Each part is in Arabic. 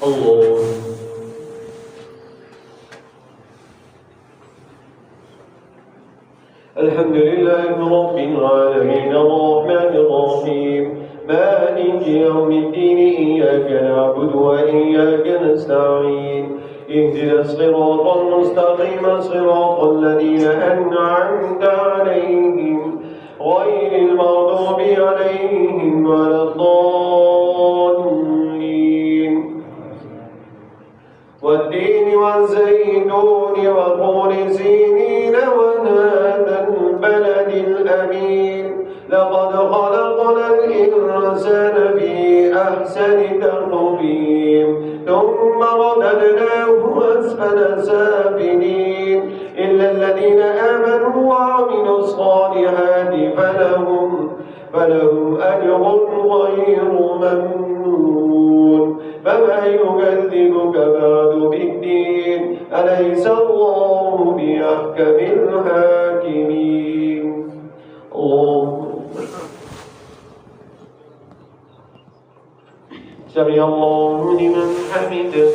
الله. الحمد لله رب العالمين الرحمن الرحيم مالك يوم الدين إياك نعبد وإياك نستعين اهدنا الصراط المستقيم صراط الذين أنعمت عليهم غير المغضوب عليهم ولا الضالين والتين والزيتون وطور سينين وهذا البلد الأمين لقد خلقنا الإنسان في أحسن تقويم ثم رددناه أسفل سافلين إلا الذين آمنوا وعملوا الصالحات فلهم أجر غير ممنون فما يكذبك بعد بالدين أليس الله بأحكم الحاكمين. الله سمع الله لمن حمده.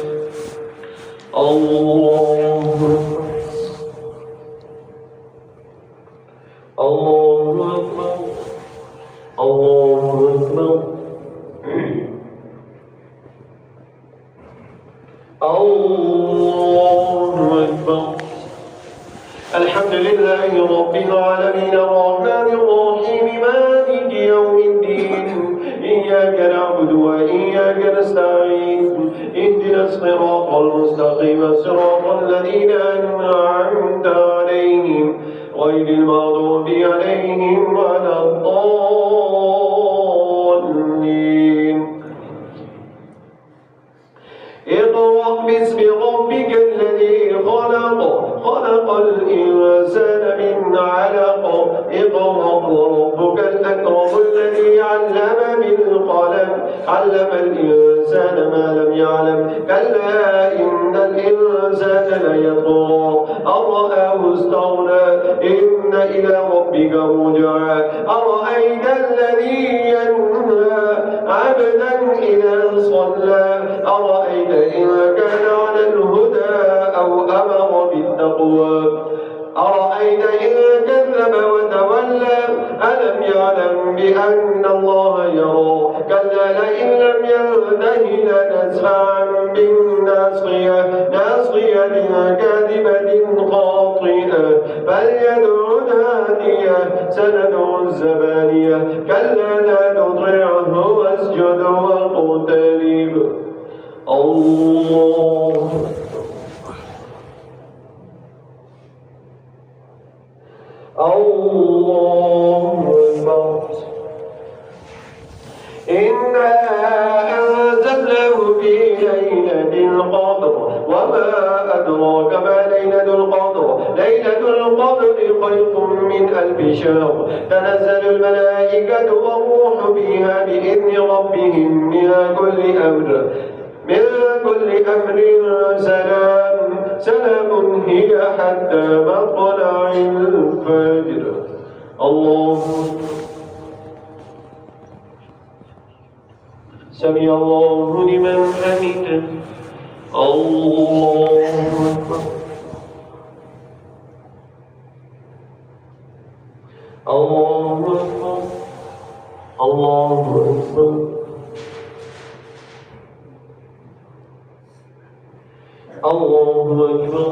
الله الله أكبر الله أكبر الله أكبر. الحمد لله رب العالمين الرحمن الرحيم مالك يوم الدين إياك نعبد وإياك نستعين اهدنا الصراط المستقيم صراط الذين أنعمت عليهم غير المغضوب عليهم ولا الضالين. اقرأ باسم ربك الذي خلق الإنسان من علق اقرأ وربك الأكرم الذي علم بالقلم علم الإنسان ما لم يعلم كلا إن الإنسان ليطغى أن رآه استغنى إن إلى ربك رجعا أرأيت الذي ينهى عبدا إذا صلى أرأيت إن كان على الهدى أو أمر بالتقوى أرأيت إن كذب وتولى ألم يعلم بأن الله يرى كلا لئن لم ينته لنسفعا بالناصية ناصية كاذبة خاطئة فليدع نادية سندع الزبانية كلا لا تطعه واسجد واقترب. الله الله أكبر. إنا أنزلناه في ليلة القدر وما أدراك ما ليلة القدر ليلة القدر خير من 1000 شهر تنزل الملائكة والروح فيها بإذن ربهم من كل أمر سلام هي حتى مطلع الفجر. الله سمع الله لمن حمده. الله أكبر الله أكبر الله أكبر الله أكبر.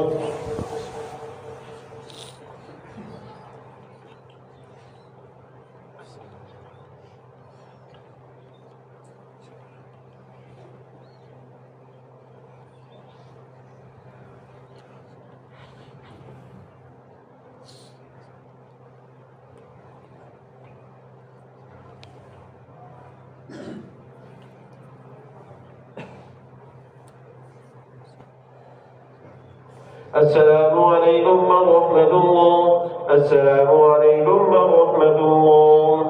السلام عليكم ورحمة الله. السلام عليكم ورحمة الله.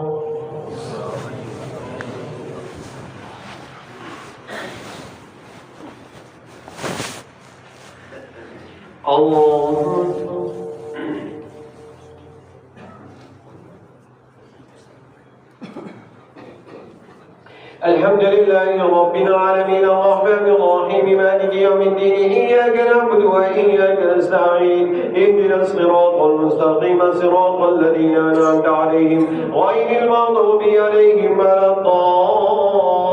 الله الحمد لله رب العالمين الرحمن الرحيم مالك يوم الدين إياك نعبد وإياك نستعين اهدنا الصراط المستقيم صراط الذين أنعمت عليهم غير المغضوب عليهم ولا الضالين.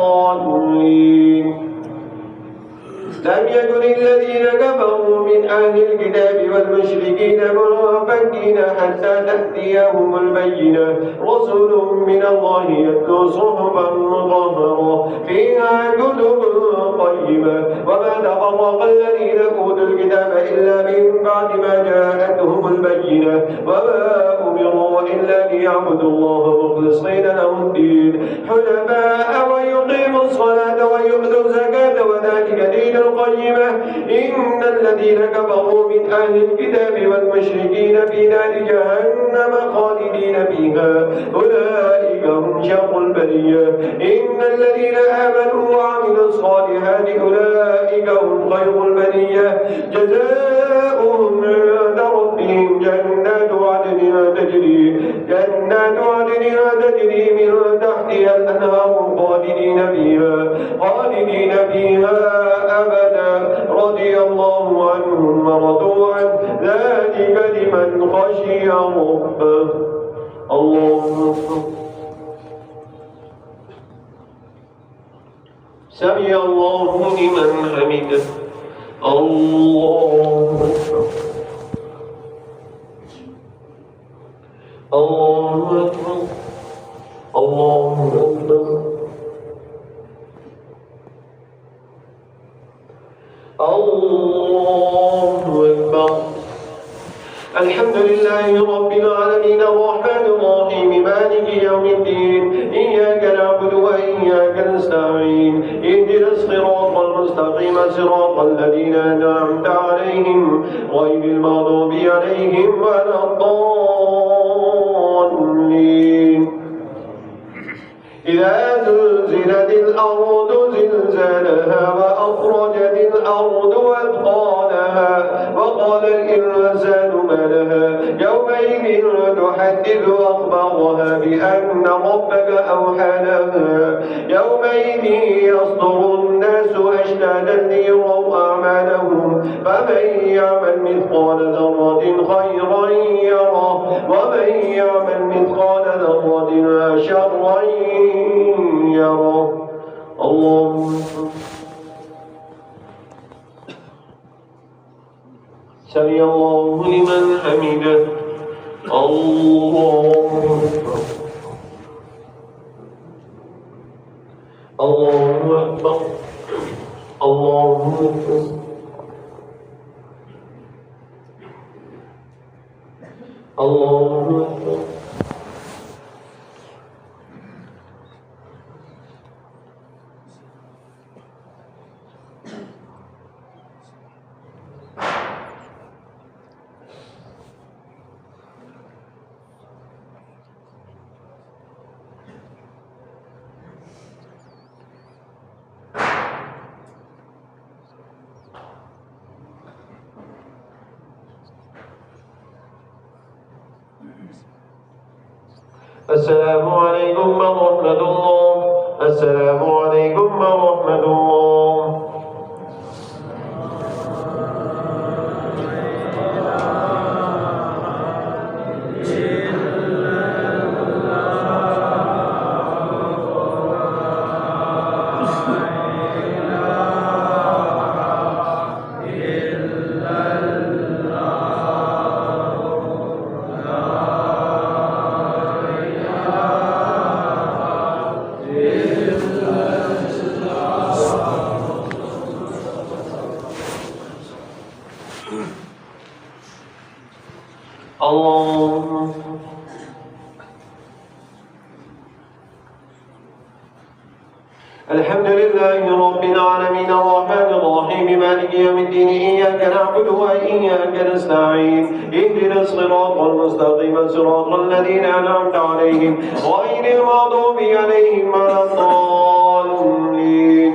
لم يكن الذين كفروا من أهل الكتاب والمشركين منفكين حتى تأتيهم البينة رسل من الله يتلو صحفا مطهرة فيها كتب قيمة وما تفرق الذين أوتوا الكتاب إلا من بعد ما جاءتهم البينة وما أمروا إلا ليعبدوا الله مخلصين له الدين حنفاء ويقيموا الصلاة ويؤتوا الزكاة وذلك دين القيمة إن الذين كفروا من أهل الكتاب والمشركين في نار جهنم خالدين فيها أولئك هم شر البرية إن الذين آمنوا وعملوا الصالحات أولئك هم خير البرية جزاؤهم عند ربهم جنات عدن تجري من تحتها الأنهار خالدين فيها أبدا رضي الله عنهم ورضوا عنه ذلك لمن خشي ربه. الله سمع الله لمن حمده. الله أكبر. الله أكبر. الله أكبر. الحمد لله رب العالمين الرحمن الرحيم مالك يوم الدين إياك نعبد وإياك نستعين اهدنا الصراط المستقيم صراط الذين أنعمت عليهم غير المغضوب عليهم ولا الضالين. إذا زلزلت الأرض زلزالها وأخرجت الأرض أثقالها وقال الإنسان ما لها يومئذ تحدث أخبارها بأن ربك أوحى لها يومئذ يصدر الناس أشتاتا ليروا أعمالهم فمن يعمل مثقال ذرة خيرا يره ومن يعمل مثقال ذرة شرا يره. الله سمع الله لمن حمده. الله أكبر. الله أكبر. الله أكبر. السلام عليكم ورحمة الله. السلام عليكم ورحمة الله. الله الحمد لله رب العالمين الرحمن الرحيم مالك يوم الدين إياك نعبد وإياك نستعين اهدنا الصراط المستقيم صراط الذين أنعمت عليهم غير المغضوب عليهم ولا الضالين.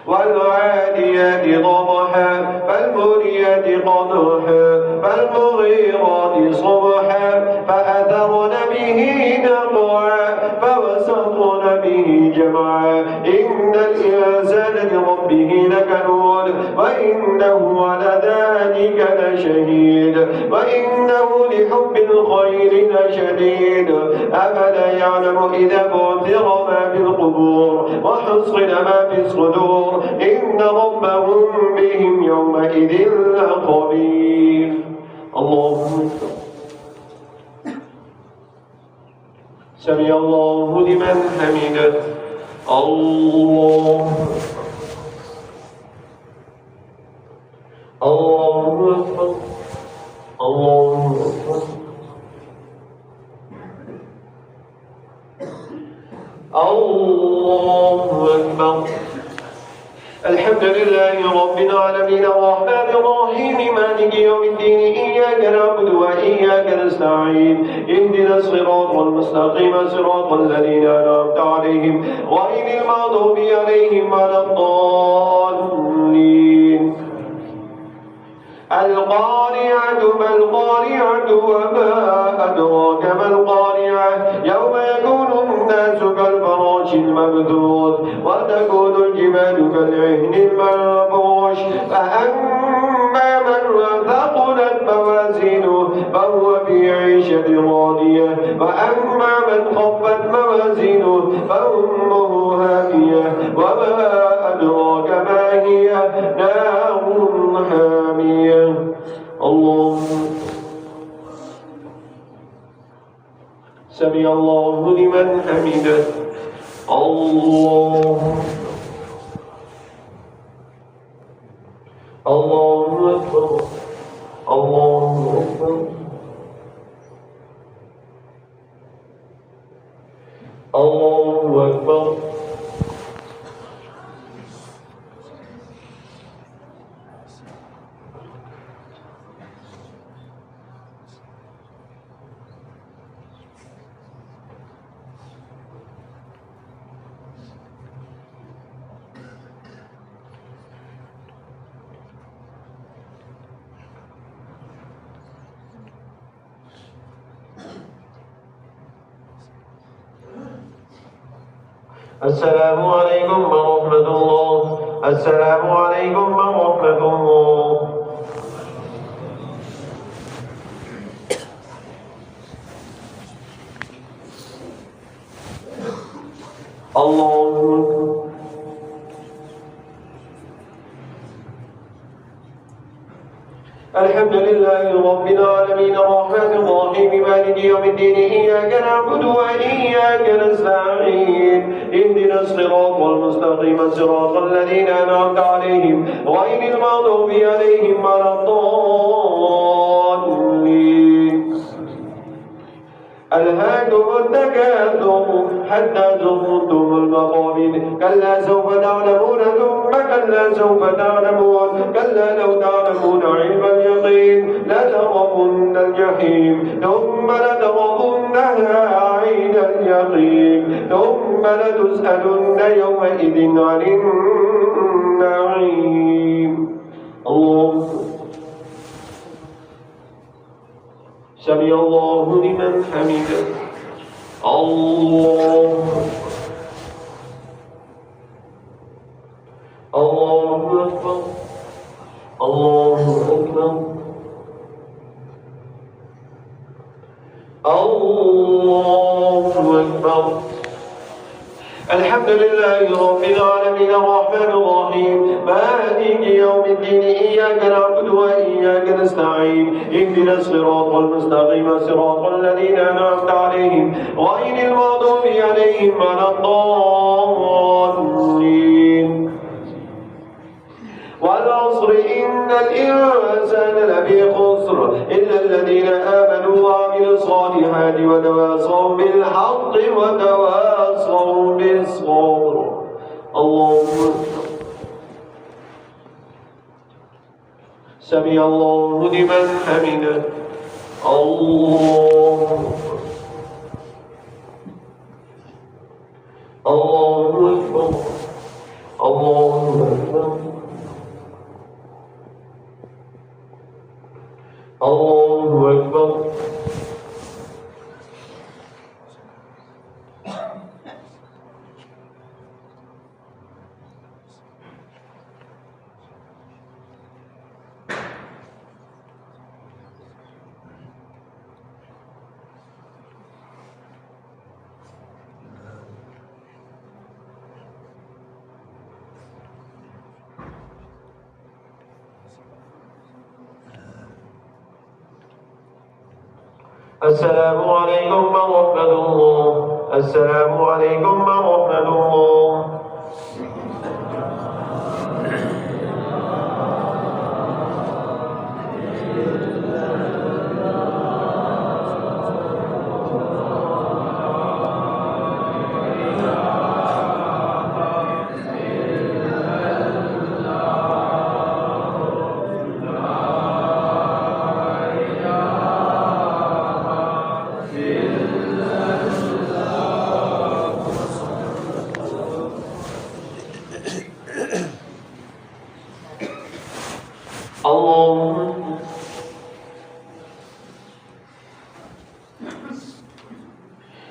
والعاديات ضبحا فالموريات قدحا فالمغيرات صبحا فأثرن به نقعا فوسطن وأثرن به جمعا إن الإنسان لربه لكنود وإنه على ذلك لشهيد وإنه لحب الخير لشديد أفلا يعلم إذا بعثر ما في القبور وحصل ما في الصدور إن ربهم بهم يومئذ لخبير. اللهم سمع الله لمن حمده. الله أكبر. الله أكبر. الله أكبر. الحمد لله رب العالمين الرحمن الرحيم مالك يوم الدين إياك نعبد وإياك نستعين اهدنا الصراط المستقيم صراط الذين أنعمت عليهم غير المغضوب عليهم ولا الضالين. القارعة ما القارعة وما أدراك ما القارعة يوم يكون الناس كالفراش المبثوث وتكون الجبال كالعهن المنفوش فأما من ثقلت موازينه فهو في عيشة راضية وأما من خفت موازينه فأمه هامية وما أدراك ما هي نار حامية. الله سمع الله لمن حمده. الله أكبر. الله أكبر. الله أكبر. السلام عليكم ورحمة الله. السلام عليكم ورحمة الله. الله أكبر. الحمد لله رب العالمين الرحمن الرحيم مالك يوم الدين إياك نعبد وإياك نستعين اهدنا الصراط المستقيم صراط الذين أنعمت عليهم غير المغضوب عليهم ولا الضالين. ألهاكم التكاثر حتى زرتم المقابر كلا سوف تعلمون ثم كلا سوف تعلمون كلا لو تعلمون علم اليقين لترون الجحيم ثم لترونها عين اليقين ثم لتسألن يومئذ عن النعيم. الله سمع الله لمن حمده. الله أكبر. الله أكبر. الله أكبر. الحمد لله رب العالمين الرحمن الرحيم مالك يوم الدين إياك نعبد وإياك نستعين اهدنا الصراط المستقيم صراط الذين أنعمت عليهم غير المغضوب عليهم ولا الضالين. والعصر إن الإنسان لفي خسر إلا الذين آمنوا وعملوا الصالحات وتواصوا بالحق وتواصوا بالصبر. اللهم سمع الله لمن حمده. الله أكبر. الله أكبر. الله أكبر. السلام عليكم ورحمة الله. السلام عليكم ورحمة الله.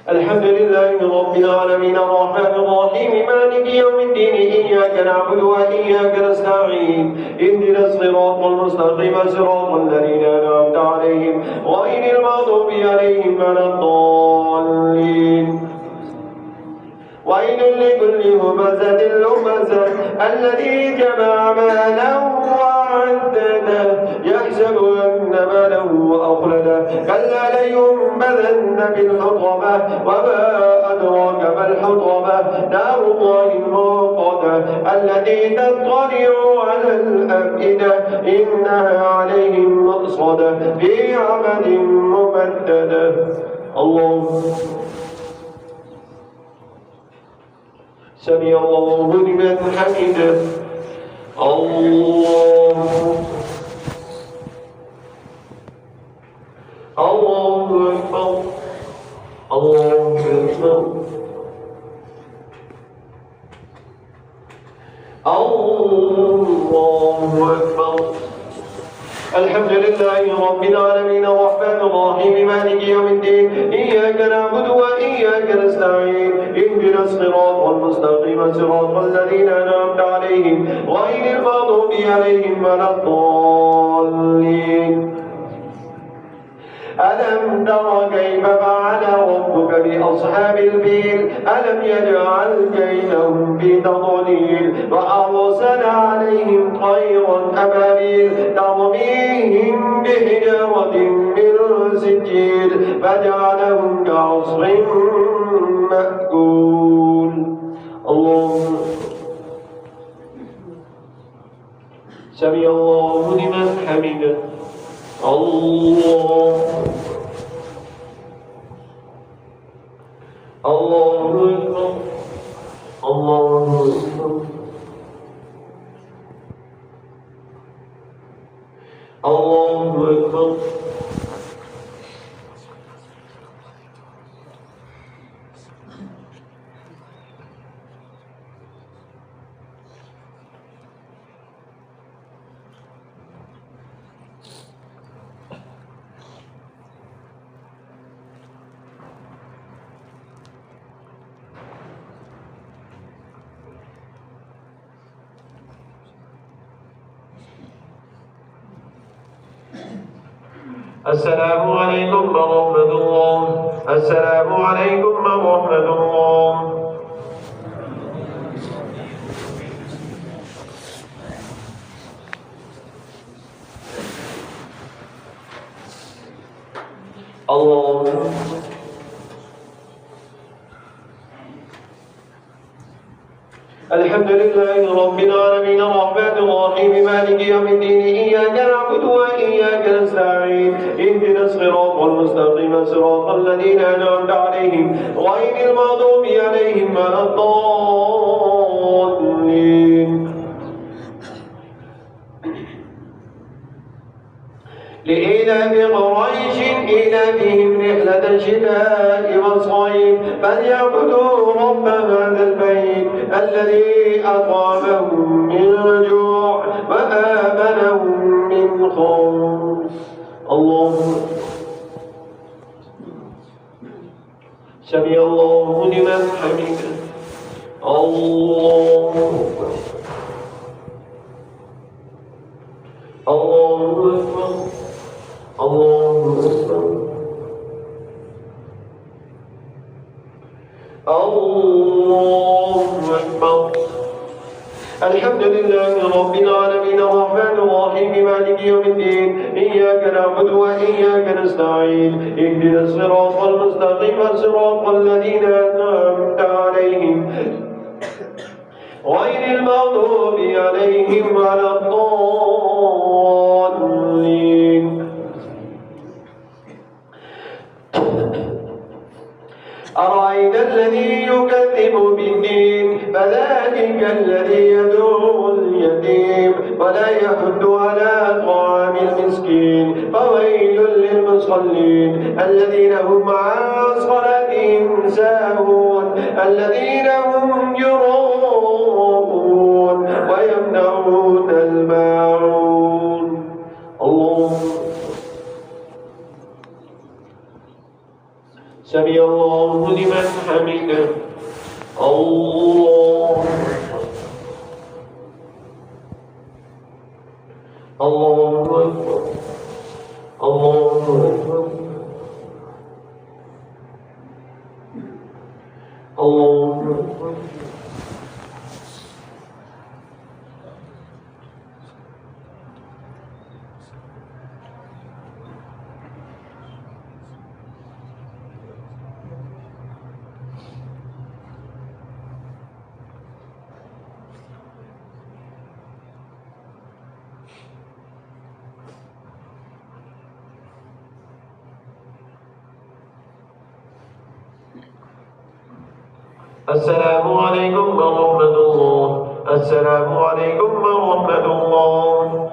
الحمد لله رب العالمين الرحمن الرحيم مالك يوم الدين إياك نعبد وإياك نستعين اهدنا الصراط المستقيم صراط الذين أنعمت عليهم غير المغضوب عليهم ولا الضالين. ويل لكل همزة لمزة الذي جمع مالا وعدده يحسب أن ماله أخلده كلا لينبذن بالحطمة وما أدراك ما الحطمة نار الله الموقدة التي تطلع على الأفئدة إنها عليهم مؤصدة في عمد ممددة. الله سمع الله لمن حمده. الله أكبر. الله أكبر. الله أكبر. الحمد لله رب العالمين الرحمن الرحيم مالك يوم الدين إياك نعبد وإياك نستعين اهدنا الصراط المستقيم صراط الذين أنعمت عليهم غير المغضوب عليهم ولا الضالين. ألم تر كيف فعل ربك بأصحاب الفيل ألم يجعل كيدهم في تضليل وأرسل عليهم طيرا أبابيل ترميهم بحجارة من سجيل فجعلهم كعصف مأكول. الله سمع الله لمن حمده. الله أكبر. الله أكبر. الله أكبر. السلام عليكم ورحمة الله. السلام عليكم ورحمة الله. الله الحمد لله رب العالمين الرحمن الرحيم مالك يوم الدين إياك نعبد وإياك نستعين اهدنا الصراط المستقيم صراط الذين أنعمت عليهم غير المغضوب عليهم ولا الضالين. لإيلاف قريش إيلافهم رحلة الشتاء والصيف فليعبدوا رب هذا البيت الذي أطعمهم من جوع وآمنهم من خوف. الله سمع الله لمن حمده. الله أكبر. الله أكبر. الله أكبر. الحمد لله رب العالمين الرحمن الرحيم مالك يوم الدين إياك نعبد وإياك نستعين اهدنا الصراط المستقيم صراط الذين أنعمت عليهم غير المغضوب عليهم ولا الضالين. أرأيت الذي يكذب بالدين فذلك الذي يدعو اليتيم ولا يحض على طعام المسكين فويل للمصلين الذين هم عن صلاتهم ساهون الذين هم يراءون ويمنعون الماعون. سمع الله لمن حمده. الله أكبر. الله أكبر. الله أكبر. السلام عليكم ورحمة الله. السلام عليكم ورحمة الله.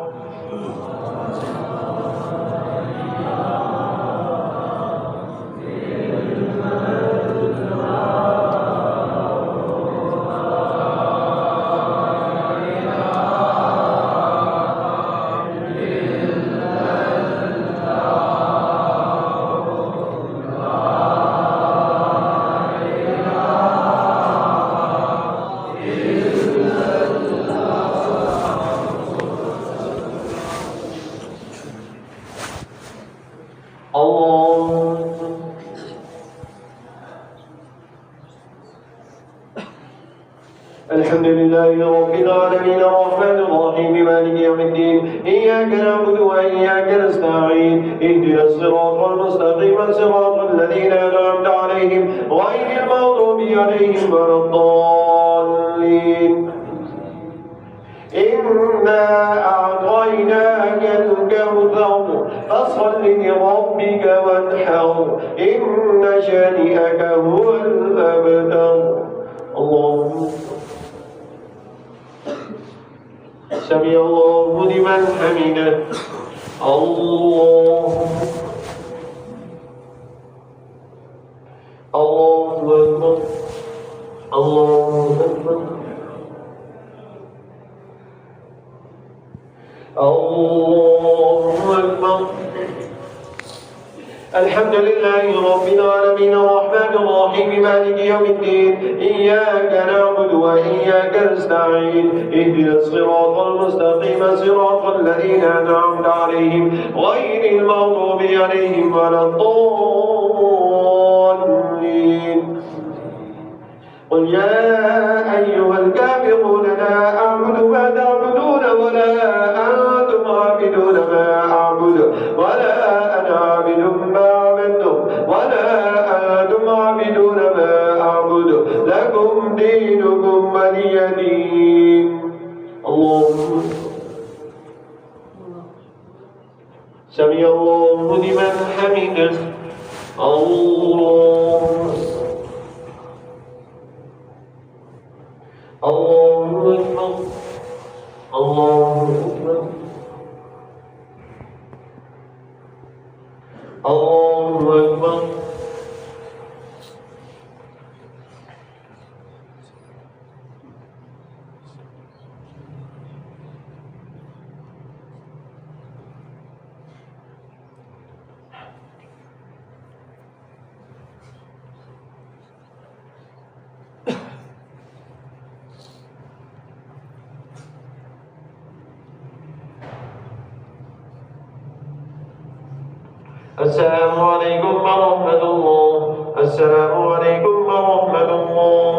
الحمد لله رب العالمين الرحمن الرحيم مالك يوم الدين إياك نعبد وإياك نستعين اهدنا الصراط المستقيم صراط الذين أنعمت عليهم غير المغضوب عليهم ولا الضالين. إنا أعطيناك الكوثر فصل لربك وانحر إن شانئك هو الأبتر. اللهم سمع الله لمن حمده. الله أكبر. الله أكبر. الله أكبر. الحمد لله رب العالمين الرحمن الرحيم مالك يوم الدين إياك نعبد وإياك نستعين اهدنا الصراط المستقيم صراط الذين أنعمت عليهم غير المغضوب عليهم ولا الضالين. قل يا أيها الكافرون لا أعبد ما تعبدون ولا أنتم عابدون ما أعبد ولا أنا عابد ما عبدتم ولا أنتم عابدون ما أعبد لكم دينكم ولي دين. اللهم سمع الله لمن حمده. الله أكبر. الله أكبر. الله أكبر. السلام عليكم ورحمة الله. السلام عليكم ورحمة الله.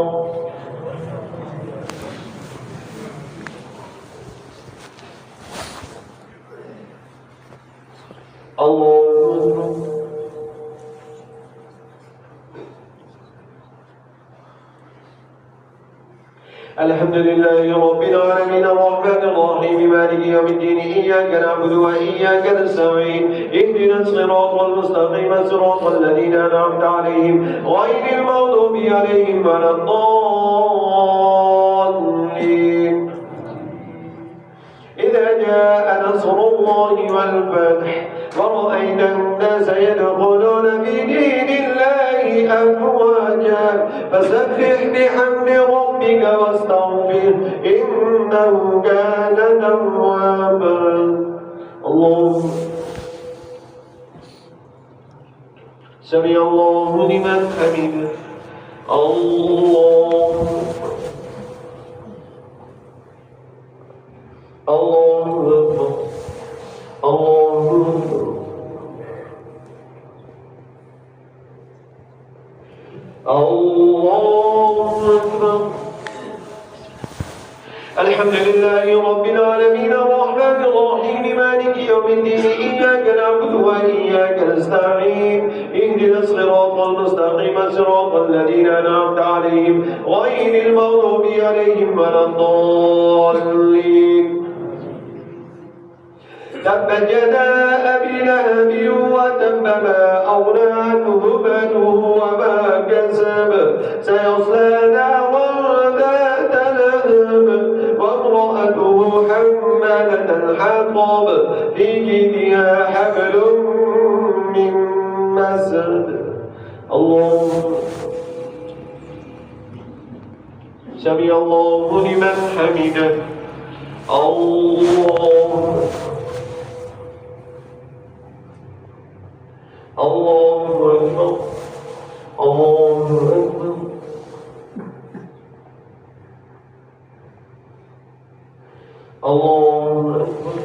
الحمد لله رب العالمين الرحمن الرحيم مالك يوم الدين إياك نعبد وإياك نستعين اهدنا الصراط المستقيم صراط الذين أنعمت عليهم غير المغضوب عليهم ولا الضالين. إذا جاء نصر الله والفتح ورأيت الناس يدخلون في دين الله أفواجا فسبح بحمد ربك واستغفره إنه كان توابا. اللهم سمع الله لمن حمده. الله أكبر. الله أكبر. الله أكبر. الحمد لله رب العالمين الرحمن الرحيم مالك يوم الدين إياك نعبد وإياك نستعين اهدنا الصراط المستقيم صراط الذين أنعمت عليهم غير المغضوب عليهم ولا الضالين. تبت يدا أبي لهب وتب ما أغنى عنه ماله وما كسب سيصلى نارا ذات لهب وامرأته حمالة الحطب في جيدها حبل من مسد. الله سمع الله لمن حمده. الله الله أكبر. الله أكبر. الله أكبر.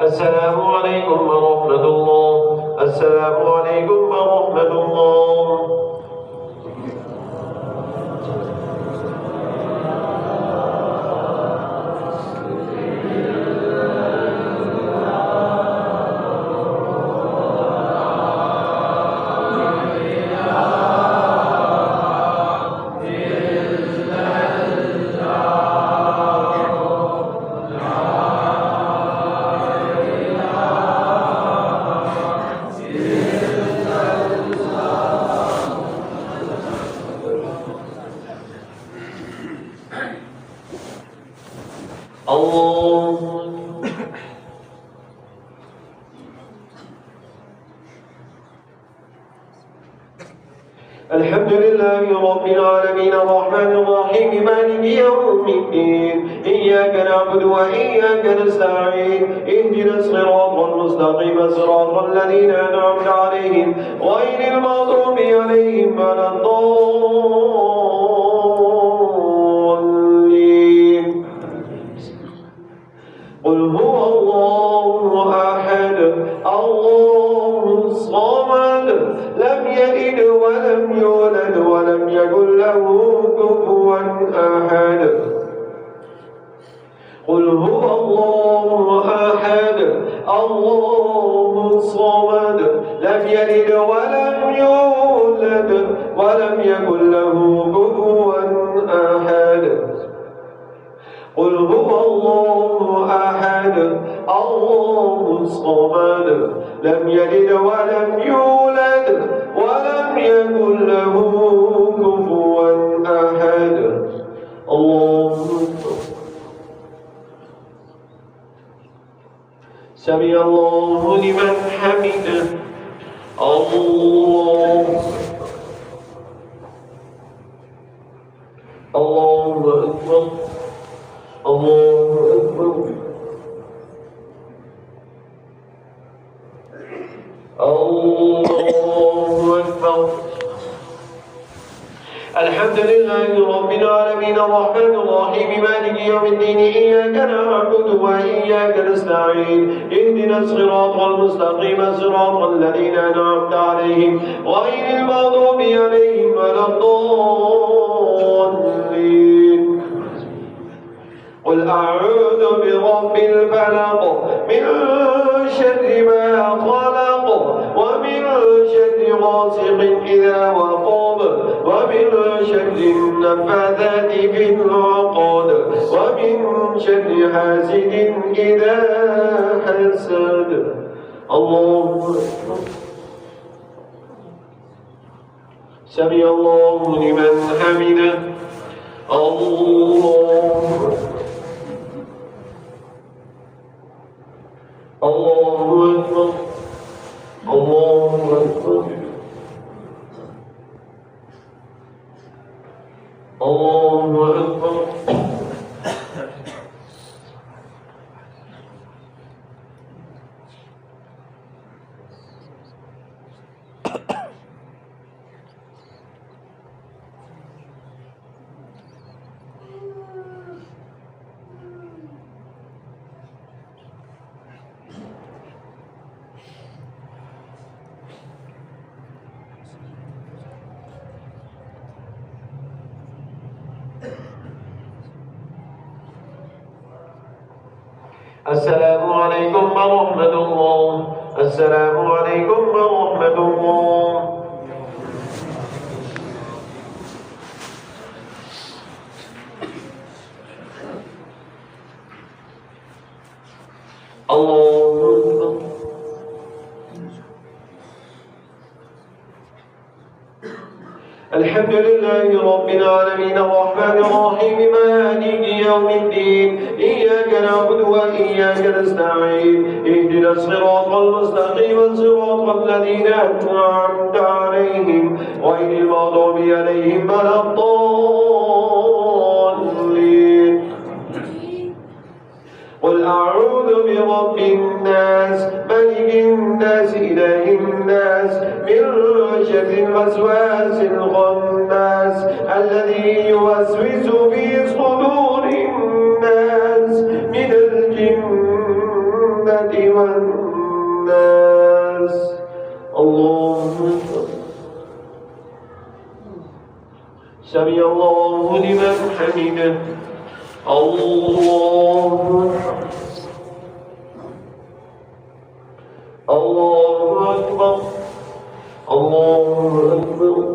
السلام عليكم ورحمة الله. السلام عليكم ورحمة الله. الحمد لله رب العالمين الرحمن الرحيم مالك يوم الدين إياك نعبد وإياك نستعين اهدنا الصراط المستقيم صراط الذين أنعمت عليهم غير المغضوب عليهم ولا الضالين. قل هو الله أحد الله الصمد لم يلد ولم يولد ولم يكن له كفوا أحد. قل هو الله أحد الله الصمد لم يلد ولم يولد ولم يكن له كفوا أحد. قل هو الله أحد الله الصمد لم يلد ولم يولد ولم يكن له كفوا أحد. الله سمع الله لمن حمده. الله الله أكبر. الله أكبر. الله أكبر. الحمد لله رب العالمين العالمين الرحمن الرحيم مالك يوم الدين إياك نعبد وإياك نستعين اهدنا الصراط المستقيم صراط الذين أنعمت عليهم غير المغضوب عليهم ولا الضالين. قل أعوذ برب الفلق من شر ما خلق ومن شر غاسق إذا وقب ومن شر النفاثات في العقد ومن شر حاسد إذا حسد. الله أكبر. سمع الله لمن حمده. الله أكبر. الله أكبر. الله أكبر. السلام عليكم ورحمة الله. السلام عليكم ورحمة الله. الله أكبر. الحمد لله رب العالمين الرحمن الرحيم مالك يوم الدين إياك نعبد وإياك نستعين اهدنا الصراط المستقيم صراط الذين أنعمت عليهم غير المغضوب عليهم ولا الضالين. قل أعوذ برب الناس ملك الناس إله الناس من شر الوسواس الخناس الذي يوسوس في صدور الناس من الجنة والناس. الله أكبر. سمع الله لمن حمده. الله أكبر. الله أكبر.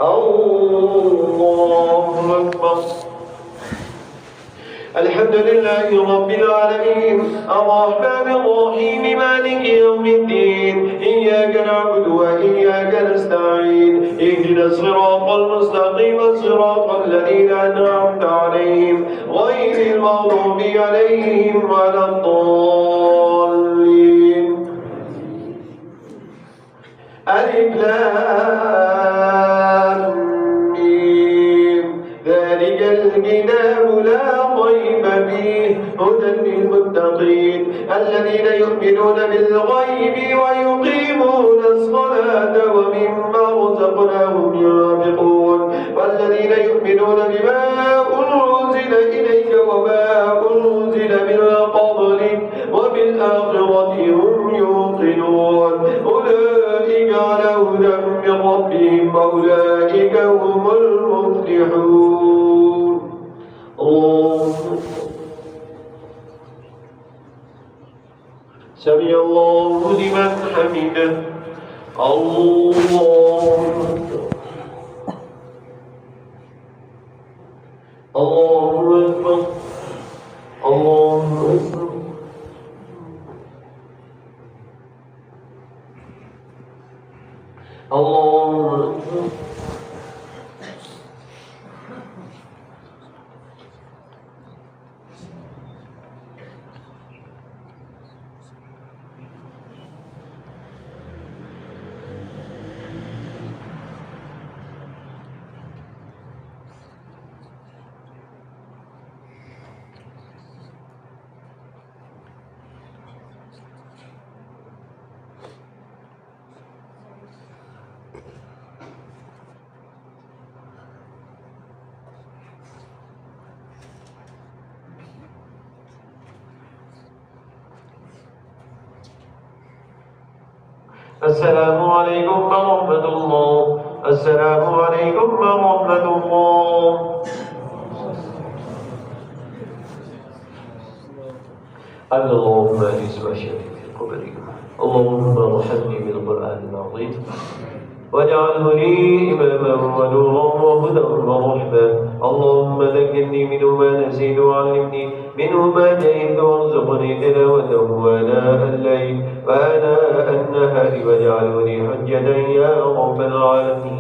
الله أكبر. الحمد لله رب العالمين الرحمن الرحيم مالك يوم الدين إياك نعبد وإياك نستعين اهدنا الصراط المستقيم صراط الذين أنعمت عليهم غير المغضوب عليهم ولا الضالين. ألف لام ميم ذلك الكتاب لا ريب فيه هدى للمتقين الذين يؤمنون بالغيب ويقيمون الصلاة ومما رزقناهم ينفقون والذين يؤمنون بما أنزل إليك وما أنزل من قبلك وبالآخرة هم يوقنون أولئك على هدى من ربهم وأولئك هم المفلحون. الله سمع الله لمن حمده. الله أكبر. الله أكبر. الله أكبر. السلام عليكم ورحمة الله. السلام عليكم ورحمة الله. اللهم أجز وشفي في قبري. اللهم ارحمني بالقرآن العظيم واجعله لي إماما ونورا وهدى ورحمة. اللهم ذكرني منه ما نسيت وعلمني منه ما جهلت وارزقني تلاوته آناء الليل وآناء النهار واجعله لي حجة يا رب العالمين.